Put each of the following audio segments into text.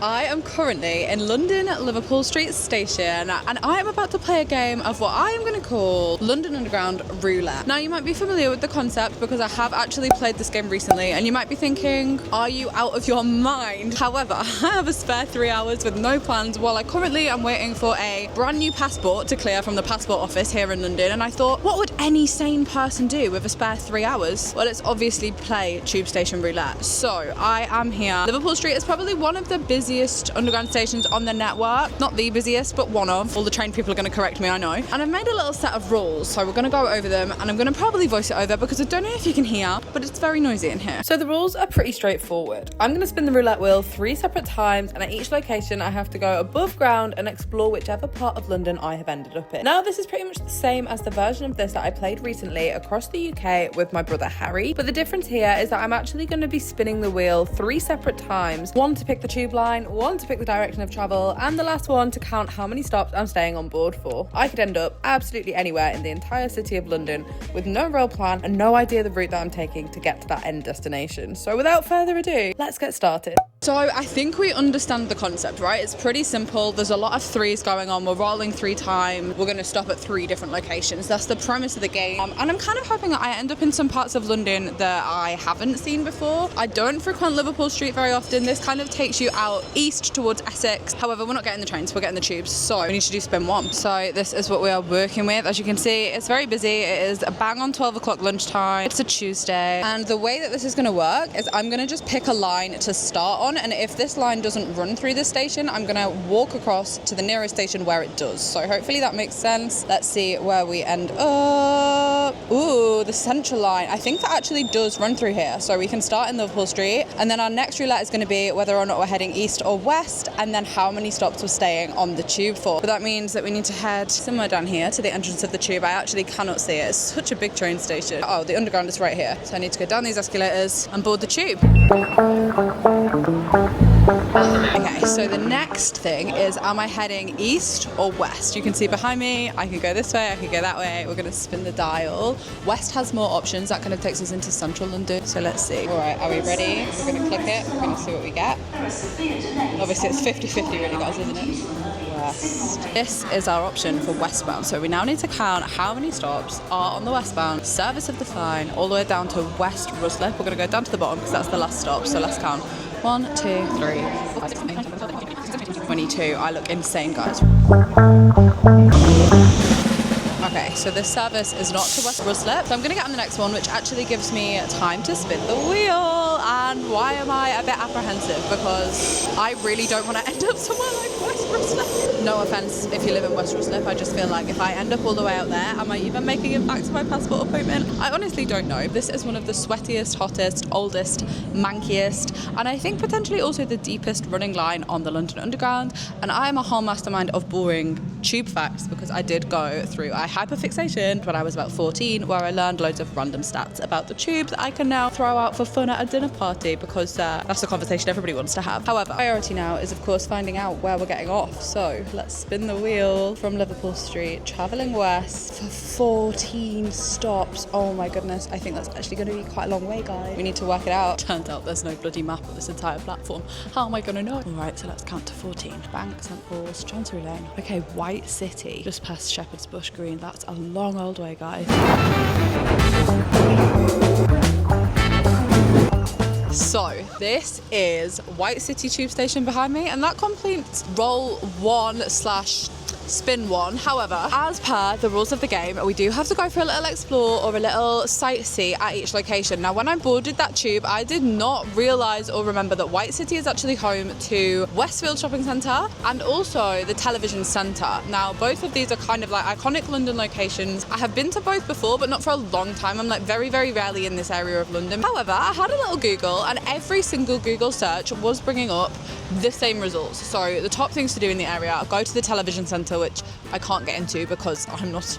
I am currently in London Liverpool Street Station and I am about to play a game of what I am going to call London Underground Roulette. Now you might be familiar with the concept because I have actually played this game recently and you might be thinking, are you out of your mind? However, I have a spare 3 hours with no plans while I currently am waiting for a brand new passport to clear from the passport office here in London, and I thought, what would any sane person do with a spare 3 hours? Well, it's obviously play Tube Station Roulette. So I am here. Liverpool Street is probably one of the busiest underground stations on the network. Not the busiest, but one of. All the trained people are going to correct me, I know. And I've made a little set of rules, so we're going to go over them and I'm going to probably voice it over because I don't know if you can hear, but it's very noisy in here. So the rules are pretty straightforward. I'm going to spin the roulette wheel 3 separate times, and at each location I have to go above ground and explore whichever part of London I have ended up in. Now this is pretty much the same as the version of this that I played recently across the UK with my brother Harry, but the difference here is that I'm actually going to be spinning the wheel 3 separate times, one to pick the tube line, one to pick the direction of travel, and the last one to count how many stops I'm staying on board for. I could end up absolutely anywhere in the entire city of London with no real plan and no idea the route that I'm taking to get to that end destination. So without further ado, let's get started. So I think we understand the concept, right? It's pretty simple. There's a lot of threes going on. We're rolling 3 times. We're going to stop at 3 different locations. That's the premise of the game. And I'm kind of hoping that I end up in some parts of London that I haven't seen before. I don't frequent Liverpool Street very often. This kind of takes you out east towards Essex. However, we're not getting the trains, we're getting the tubes. So we need to do spin 1. So this is what we are working with. As you can see, it's very busy. It is a bang on 12 o'clock lunchtime. It's a Tuesday. And the way that this is going to work is I'm going to just pick a line to start on. And if this line doesn't run through this station, I'm going to walk across to the nearest station where it does. So hopefully that makes sense. Let's see where we end up. Ooh, the central line. I think that actually does run through here. So we can start in Liverpool Street. And then our next roulette is going to be whether or not we're heading east or west, and then how many stops we're staying on the tube for. But that means that we need to head somewhere down here to the entrance of the tube. I actually cannot see it. It's such a big train station. Oh, the underground is right here. So I need to go down these escalators and board the tube. Okay, so the next thing is, am I heading east or west? You can see behind me, I could go this way, I could go that way. We're going to spin the dial. West has more options. That kind of takes us into central London. So let's see. All right, are we ready? We're going to click it. We're going to see what we get. Obviously, it's 50-50 really, guys, isn't it? West. This is our option for westbound. So we now need to count how many stops are on the westbound service of this line all the way down to West Ruslip. We're going to go down to the bottom because that's the last stop. So let's count. 1, 2, 3, 4, 5, 6, 7, 8, 9, 22. I look insane, guys. Okay, so this service is not to West Ruslip, so I'm going to get on the next one, which actually gives me time to spin the wheel. And why am I a bit apprehensive? Because I really don't want to end up somewhere like West Ruslip. No offence if you live in West Ruslip, I just feel like if I end up all the way out there, am I even making it back to my passport appointment? I honestly don't know. This is one of the sweatiest, hottest, oldest, mankiest, and I think potentially also the deepest running line on the London Underground. And I am a whole mastermind of boring tube facts because I did go through a hyperfixation when I was about 14 where I learned loads of random stats about the tube that I can now throw out for fun at a dinner party because that's a conversation everybody wants to have. However, priority now is of course finding out where we're getting off. So let's spin the wheel from Liverpool Street, travelling west for 14 stops. Oh my goodness, I think that's actually going to be quite a long way, guys. We need to work it out. Turns out there's no bloody map of this entire platform. How am I going to know? Alright, so let's count to 14. Bank, St Paul's, Chancery Lane. Okay, White City, just past Shepherd's Bush Green. That's a long old way, guys. So this is White City Tube Station behind me, and that completes roll 1/spin 1. However, as per the rules of the game, we do have to go for a little explore or a little sightsee at each location. Now, when I boarded that tube, I did not realise or remember that White City is actually home to Westfield Shopping Centre and also the Television Centre. Now, both of these are kind of like iconic London locations. I have been to both before, but not for a long time. I'm like very, very rarely in this area of London. However, I had a little Google and every single Google search was bringing up the same results. So the top things to do in the area, go to the Television Centre, which I can't get into because I'm not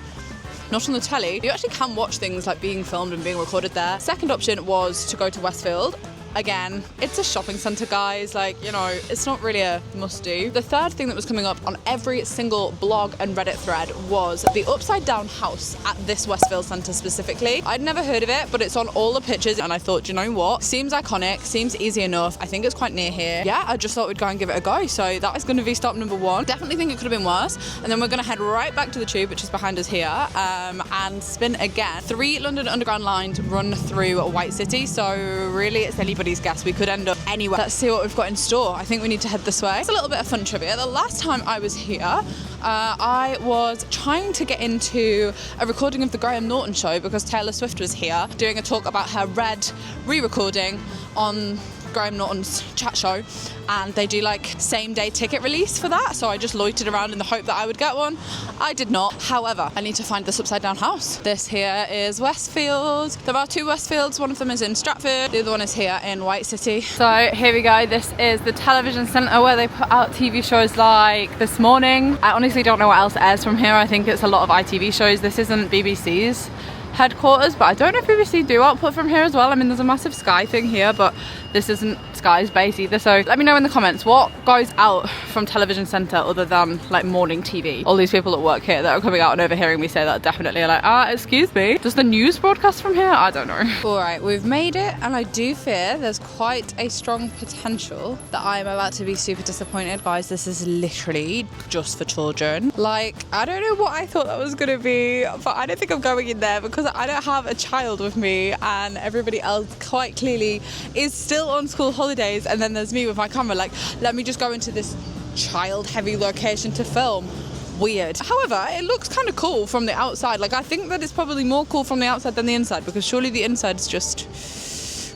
on the telly. You actually can watch things like being filmed and being recorded there. Second option was to go to Westfield. again, it's a shopping centre, guys. Like, you know, it's not really a must-do. The third thing that was coming up on every single blog and Reddit thread was the upside down house at this Westfield centre specifically. I'd never heard of it, but it's on all the pictures, and I thought, you know what? Seems iconic, seems easy enough. I think it's quite near here. Yeah, I just thought we'd go and give it a go. So that is going to be stop number 1. Definitely think it could have been worse. And then we're going to head right back to the tube, which is behind us here, and spin again. 3 London Underground lines run through White City, so really it's anybody's guess. We could end up anywhere. Let's see what we've got in store. I think we need to head this way. It's a little bit of fun trivia. The last time I was here, I was trying to get into a recording of the Graham Norton show because Taylor Swift was here doing a talk about her Red re-recording on Graham Norton's chat show, and they do like same day ticket release for that, so I just loitered around in the hope that I would get one. I did not. However, I need to find this upside down house. This here is Westfield. There are 2 Westfields. One of them is in Stratford, the other one is here in White City. So here we go. This is the television centre where they put out TV shows like This Morning. I honestly don't know what else airs from here. I think it's a lot of ITV shows. This isn't BBC's headquarters, but I don't know if BBC do output from here as well. I mean, there's a massive Sky thing here, but this isn't Sky's base either. So let me know in the comments what goes out from television centre other than like morning TV. All these people that work here that are coming out and overhearing me say that definitely are like, excuse me, does the news broadcast from here? I don't know. All right, we've made it, and I do fear there's quite a strong potential that I'm about to be super disappointed. Guys, this is literally just for children. Like, I don't know what I thought that was gonna be, but I don't think I'm going in there because I don't have a child with me, and everybody else quite clearly is still on school holidays, and then there's me with my camera like, let me just go into this child heavy location to film. Weird. However, it looks kind of cool from the outside. Like, I think that it's probably more cool from the outside than the inside, because surely the inside's just,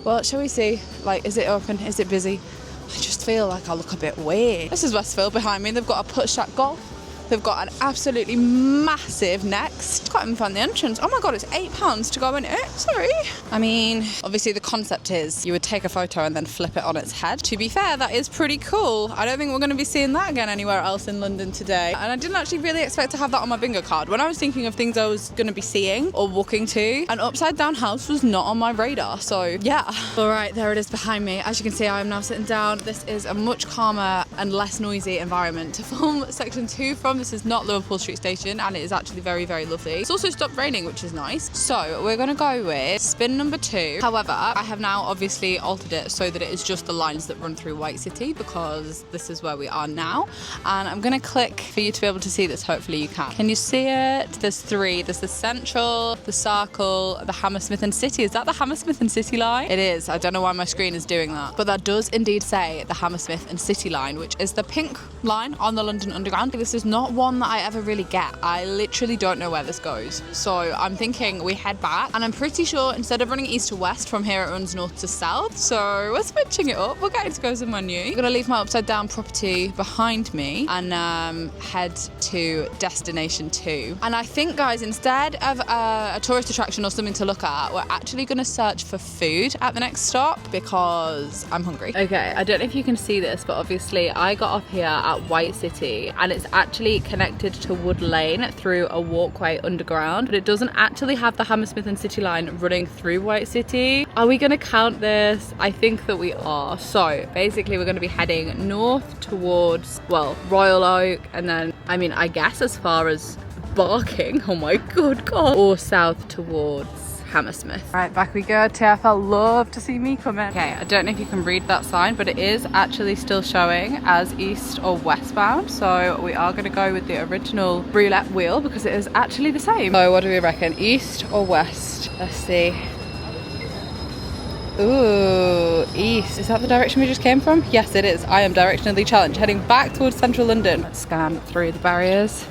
well, shall we see? Like, is it open? Is it busy? I just feel like I look a bit weird. This is Westfield behind me. They've got a push shot golf. They've got an absolutely massive Next. Can't even find the entrance. Oh my god, it's £8 to go in it. Sorry. I mean, obviously the concept is you would take a photo and then flip it on its head. To be fair, that is pretty cool. I don't think we're going to be seeing that again anywhere else in London today. And I didn't actually really expect to have that on my bingo card. When I was thinking of things I was going to be seeing or walking to, an upside down house was not on my radar. So yeah. All right, there it is behind me. As you can see, I am now sitting down. This is a much calmer and less noisy environment to film section 2 from. This is not Liverpool Street Station, and it is actually very, very lovely. It's also stopped raining, which is nice. So we're going to go with spin number 2. However, I have now obviously altered it so that it is just the lines that run through White City, because this is where we are now. And I'm going to click for you to be able to see this. Hopefully you can. Can you see it? There's 3. There's the Central, the Circle, the Hammersmith and City. Is that the Hammersmith and City line? It is. I don't know why my screen is doing that, but that does indeed say the Hammersmith and City line, which is the pink line on the London Underground. This is not one that I ever really get. I literally don't know where this goes. So I'm thinking we head back, and I'm pretty sure instead of running east to west from here, it runs north to south. So we're switching it up. We're going to go somewhere new. I'm gonna leave my upside down property behind me and head to destination 2. And I think, guys, instead of a tourist attraction or something to look at, we're actually gonna search for food at the next stop because I'm hungry. Okay, I don't know if you can see this, but obviously I got off here at White City, and it's actually connected to Wood Lane through a walkway underground, but it doesn't actually have the Hammersmith and City line running through White City. Are we going to count this? I think that we are. So basically we're going to be heading north towards, well, Royal Oak, and then, I mean, I guess as far as Barking, oh my good god, or south towards Hammersmith. Right, back we go. TFL love to see me coming. Okay, I don't know if you can read that sign, but it is actually still showing as east or westbound. So we are going to go with the original roulette wheel because it is actually the same. So what do we reckon? East or west? Let's see. Ooh, east. Is that the direction we just came from? Yes, it is. I am directionally challenged, heading back towards central London. Let's scan through the barriers.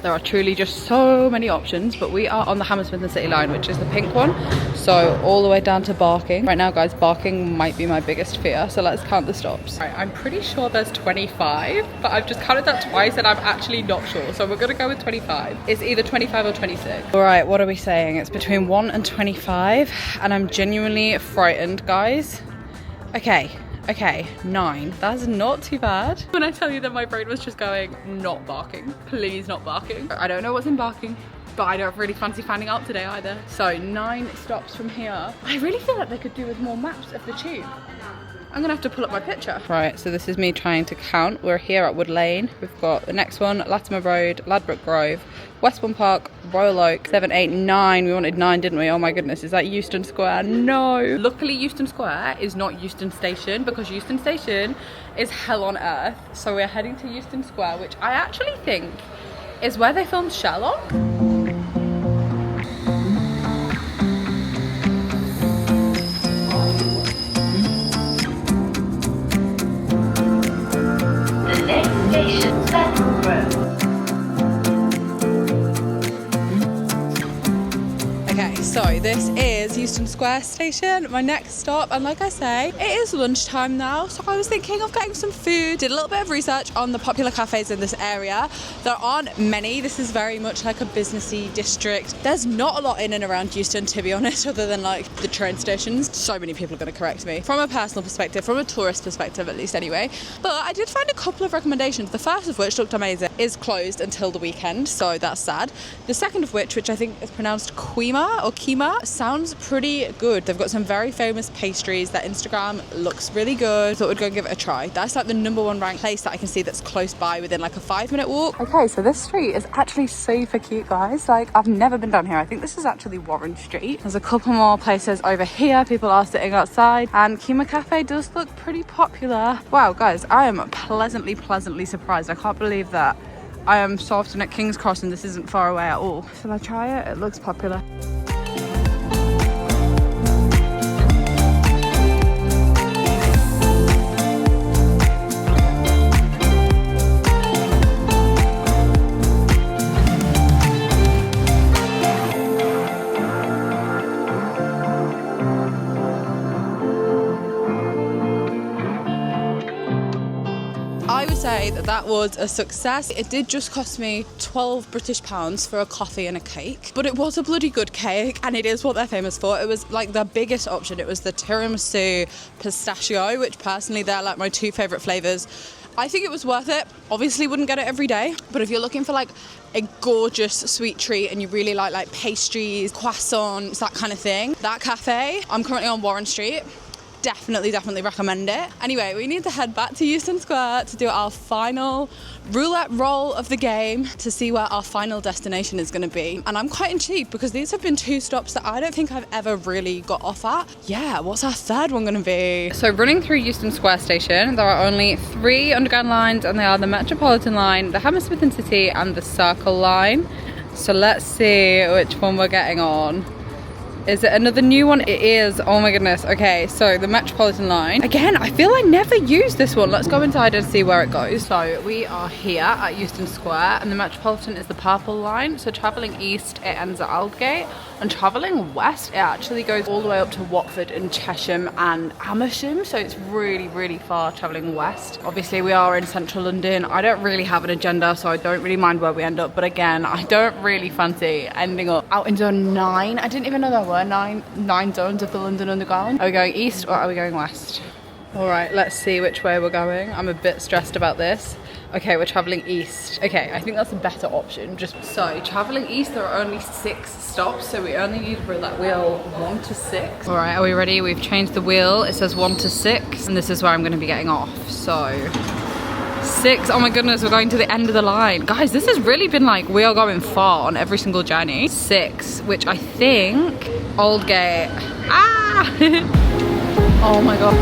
There are truly just so many options, but we are on the Hammersmith and City line, which is the pink one. So all the way down to Barking. Right now, guys, Barking might be my biggest fear. So let's count the stops. Right, I'm pretty sure there's 25, but I've just counted that twice and I'm actually not sure. So we're gonna go with 25. It's either 25 or 26. All right, what are we saying? It's between 1 and 25, and I'm genuinely frightened, guys. Okay, Okay, 9. That's not too bad. When I tell you that my brain was just going, not barking. Please not barking. I don't know what's in barking, but I don't really fancy finding out today either. So 9 stops from here. I really feel like they could do with more maps of the tube. I'm gonna have to pull up my picture. Right, so this is me trying to count. We're here at Wood Lane. We've got the next one, Latimer Road, Ladbroke Grove, Westbourne Park, Royal Oak, 7, 8, 9. We wanted 9, didn't we? Oh my goodness, is that Euston Square? No. Luckily, Euston Square is not Euston Station, because Euston Station is hell on earth. So we're heading to Euston Square, which I actually think is where they filmed Sherlock. Okay, so this is Euston Square Station, my next stop, and like I say, it is lunchtime now, so I was thinking of getting some food. Did a little bit of research on the popular cafes in this area. There aren't many. This is very much like a businessy district. There's not a lot in and around Euston, to be honest, other than like the train stations. So many people are going to correct me from a personal perspective, from a tourist perspective at least anyway. But I did find a couple of recommendations. The first of which looked amazing, is closed until the weekend, so that's sad. The second of which I think is pronounced Kima, sounds pretty good. They've got some very famous pastries. Their Instagram looks really good. Thought we'd go and give it a try. That's like the #1 ranked place that I can see that's close by within like a 5-minute walk. Okay, so this street is actually super cute, guys. Like, I've never been down here. I think this is actually Warren Street. There's a couple more places over here. People are sitting outside, and Kima Cafe does look pretty popular. Wow, guys, I am pleasantly surprised. I can't believe that I am so often at King's Cross and this isn't far away at all. Shall I try it? It looks popular. I would say that that was a success. It did just cost me £12 for a coffee and a cake, but it was a bloody good cake, and it is what they're famous for. It was like the biggest option. It was the tiramisu pistachio, which personally they're like my 2 favourite flavours. I think it was worth it. Obviously wouldn't get it every day, but if you're looking for like a gorgeous sweet treat and you really like pastries, croissants, that kind of thing, that cafe, I'm currently on Warren Street. Definitely recommend it. Anyway, we need to head back to Euston Square to do our final roulette roll of the game to see where our final destination is going to be. And I'm quite intrigued because these have been 2 stops that I don't think I've ever really got off at. Yeah, what's our third one going to be? So running through Euston Square Station, there are only 3 underground lines, and they are the Metropolitan line, the Hammersmith and City, and the Circle line. So let's see which one we're getting on. Is it another new one? It is. Oh my goodness. Okay, so the Metropolitan line. Again, I feel I never use this one. Let's go inside and see where it goes. So we are here at Euston Square, and the Metropolitan is the purple line. So traveling east, it ends at Aldgate. And traveling west, it actually goes all the way up to Watford and Chesham and Amersham. So it's really far traveling west. Obviously, we are in central London. I don't really have an agenda, so I don't really mind where we end up. But again, I don't really fancy ending up out in zone 9. I didn't even know there were nine zones of the London Underground. Are we going east or are we going west? All right, let's see which way we're going. I'm a bit stressed about this. Okay, we're traveling east. Okay, I think that's a better option. So traveling east, there are only 6 stops, so we only use roulette wheel 1 to 6. All right, are we ready? We've changed the wheel. It says 1 to 6, and this is where I'm going to be getting off. So 6. Oh my goodness, we're going to the end of the line. Guys, this has really been like, we are going far on every single journey. 6, which I think Aldgate. Ah! Oh my god.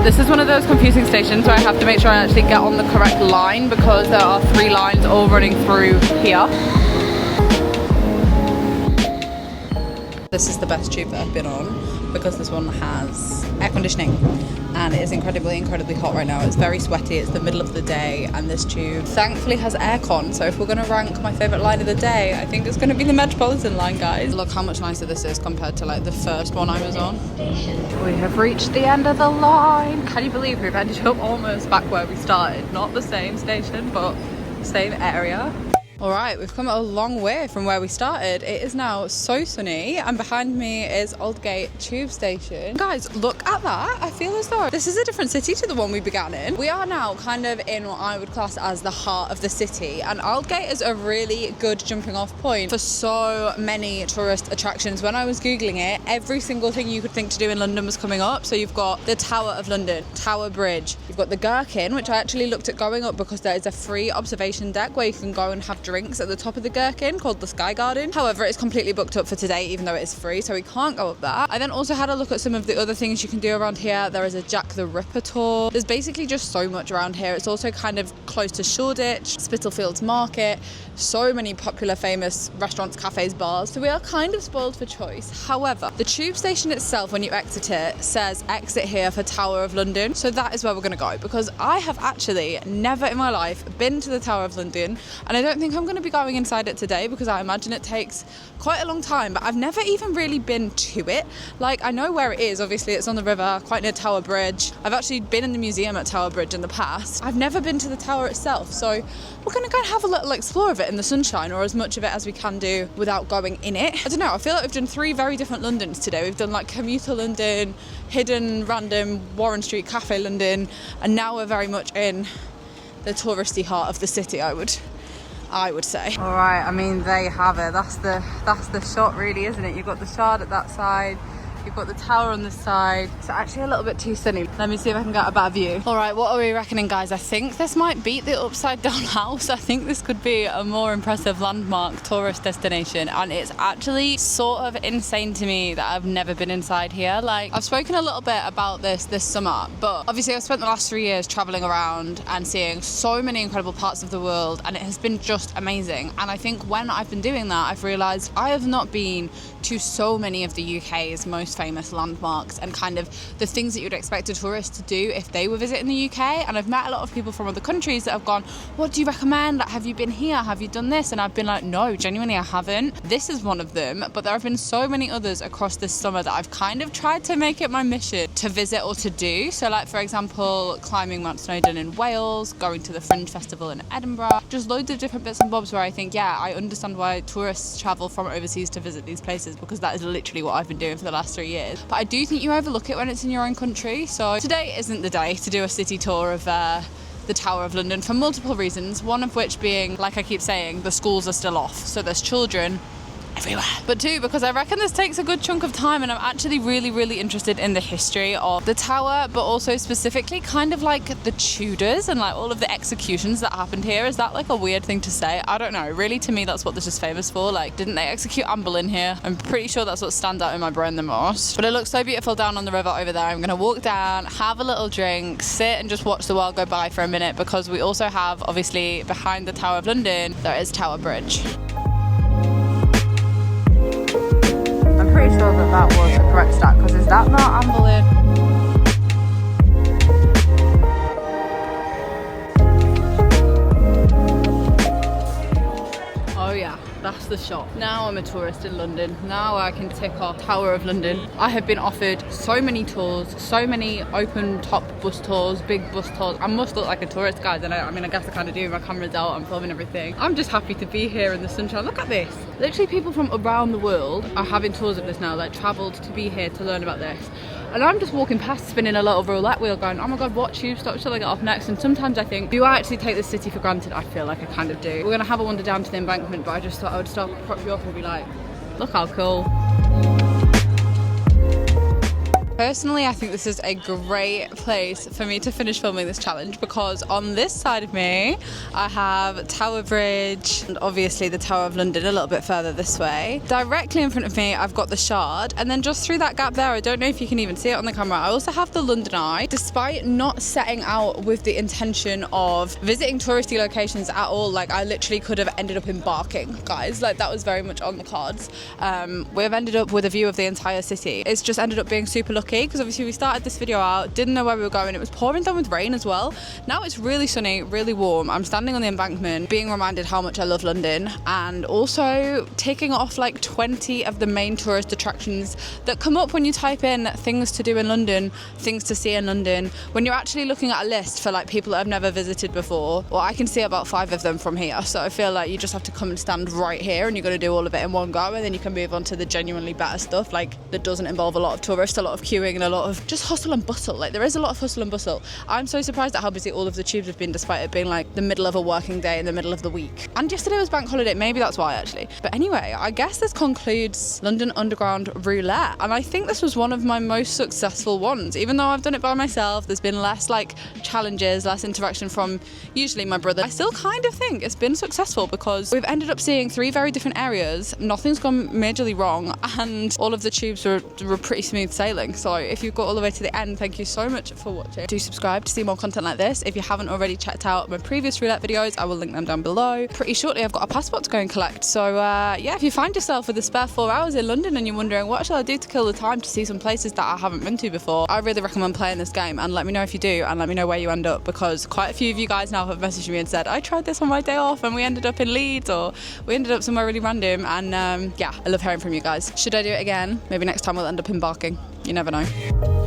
This is one of those confusing stations where I have to make sure I actually get on the correct line because there are 3 lines all running through here. This is the best tube that I've been on because this one has air conditioning and it is incredibly hot right now. It's very sweaty, it's the middle of the day, and this tube thankfully has aircon. So if we're going to rank my favourite line of the day, I think it's going to be the Metropolitan line, guys. Look how much nicer this is compared to like the first one I was on. We have reached the end of the line. Can you believe we've ended up almost back where we started? Not the same station, but same area. All right, we've come a long way from where we started. It is now so sunny, and behind me is Aldgate tube station. Guys, look at that. I feel as though this is a different city to the one we began in. We are now kind of in what I would class as the heart of the city, and Aldgate is a really good jumping off point for so many tourist attractions. When I was Googling it, every single thing you could think to do in London was coming up. So you've got the Tower of London, Tower Bridge, you've got the Gherkin, which I actually looked at going up because there is a free observation deck where you can go and have drinks at the top of the Gherkin called the Sky Garden. However, it's completely booked up for today, even though it is free, so we can't go up that. I then also had a look at some of the other things you can do around here. There is a Jack the Ripper tour. There's basically just so much around here. It's also kind of close to Shoreditch, Spitalfields Market, so many popular famous restaurants, cafes, bars. So we are kind of spoiled for choice. However, the tube station itself, when you exit it, says exit here for Tower of London. So that is where we're going to go, because I have actually never in my life been to the Tower of London, and I don't think I'm going to be going inside it today because I imagine it takes quite a long time, but I've never even really been to it. Like, I know where it is. Obviously it's on the river, quite near Tower Bridge. I've actually been in the museum at Tower Bridge in the past. I've never been to the tower itself, so we're going to go and have a little explore of it in the sunshine, or as much of it as we can do without going in it. I don't know, I feel like we've done 3 very different Londons today. We've done like commuter London, hidden random Warren Street Cafe London, and now we're very much in the touristy heart of the city, I would say. All right, I mean, there you have it. That's the shot really, isn't it? You've got the Shard at that side, you've got the tower on this side. It's actually a little bit too sunny. Let me see if I can get a better view. All right, what are we reckoning, guys? I think this might beat the upside down house. I think this could be a more impressive landmark tourist destination, and it's actually sort of insane to me that I've never been inside here. Like, I've spoken a little bit about this summer, but obviously I've spent the last 3 years traveling around and seeing so many incredible parts of the world, and it has been just amazing. And I think when I've been doing that, I've realized I have not been to so many of the UK's most famous landmarks and kind of the things that you'd expect a tourist to do if they were visiting the UK. And I've met a lot of people from other countries that have gone, what do you recommend? Like, have you been here? Have you done this? And I've been like, no, genuinely I haven't. This is one of them, but there have been so many others across this summer that I've kind of tried to make it my mission to visit or to do. So like, for example, climbing Mount Snowdon in Wales, going to the Fringe Festival in Edinburgh, just loads of different bits and bobs where I think, yeah, I understand why tourists travel from overseas to visit these places, because that is literally what I've been doing for the last 3 years. But I do think you overlook it when it's in your own country. So today isn't the day to do a city tour of the Tower of London for multiple reasons, one of which being, like I keep saying, the schools are still off, so there's children everywhere. But 2, because I reckon this takes a good chunk of time, and I'm actually really interested in the history of the tower, but also specifically kind of like the Tudors and like all of the executions that happened here. Is that like a weird thing to say? I don't know. Really, to me, that's what this is famous for. Like, didn't they execute Anne Boleyn here? I'm pretty sure that's what stands out in my brain the most. But it looks so beautiful down on the river over there. I'm gonna walk down, have a little drink, sit and just watch the world go by for a minute, because we also have, obviously, behind the Tower of London, there is Tower Bridge. I'm pretty sure that was the correct stack, because is that not Anne Boleyn? Oh yeah, that's the shot. Now I'm a tourist in London. Now I can tick off Tower of London. I have been offered so many tours, so many open top bus tours, big bus tours. I must look like a tourist, guys, and I mean, I guess I kind of do. My camera's out, I'm filming everything. I'm just happy to be here in the sunshine. Look at this. Literally people from around the world are having tours of this now, like travelled to be here to learn about this. And I'm just walking past, spinning a little roulette wheel going, oh my god, what tube stop shall I get off next? And sometimes I think, do I actually take this city for granted? I feel like I kind of do. We're gonna have a wander down to the embankment, but I just thought I would stop, prop you up and be like, look how cool. Personally, I think this is a great place for me to finish filming this challenge, because on this side of me, I have Tower Bridge and obviously the Tower of London a little bit further this way. Directly in front of me, I've got the Shard, and then just through that gap there, I don't know if you can even see it on the camera, I also have the London Eye. Despite not setting out with the intention of visiting touristy locations at all, like I literally could have ended up embarking, guys, like that was very much on the cards. We've ended up with a view of the entire city. It's just ended up being super lucky lucky because obviously we started this video out, didn't know where we were going. It was pouring down with rain as well. Now it's really sunny, really warm. I'm standing on the embankment being reminded how much I love London, and also ticking off like 20 of the main tourist attractions that come up when you type in things to do in London, things to see in London. When you're actually looking at a list for like people that have never visited before, well, I can see about 5 of them from here. So I feel like you just have to come and stand right here and you're going to do all of it in one go, and then you can move on to the genuinely better stuff, like that doesn't involve a lot of tourists, a lot of queuing and a lot of just hustle and bustle. Like there is a lot of hustle and bustle. I'm so surprised at how busy all of the tubes have been, despite it being like the middle of a working day in the middle of the week. And yesterday was bank holiday, maybe that's why actually. But anyway, I guess this concludes London Underground Roulette, and I think this was one of my most successful ones. Even though I've done it by myself, there's been less like challenges, less interaction from usually my brother. I still kind of think it's been successful because we've ended up seeing 3 very different areas. Nothing's gone majorly wrong, and all of the tubes were pretty smooth sailing. So if you've got all the way to the end, thank you so much for watching. Do subscribe to see more content like this. If you haven't already checked out my previous roulette videos, I will link them down below. Pretty shortly I've got a passport to go and collect. So yeah, if you find yourself with a spare 4 hours in London and you're wondering what shall I do to kill the time to see some places that I haven't been to before, I really recommend playing this game, and let me know if you do, and let me know where you end up, because quite a few of you guys now have messaged me and said I tried this on my day off and we ended up in Leeds, or we ended up somewhere really random. And yeah, I love hearing from you guys. Should I do it again? Maybe next time we'll end up embarking. You never know.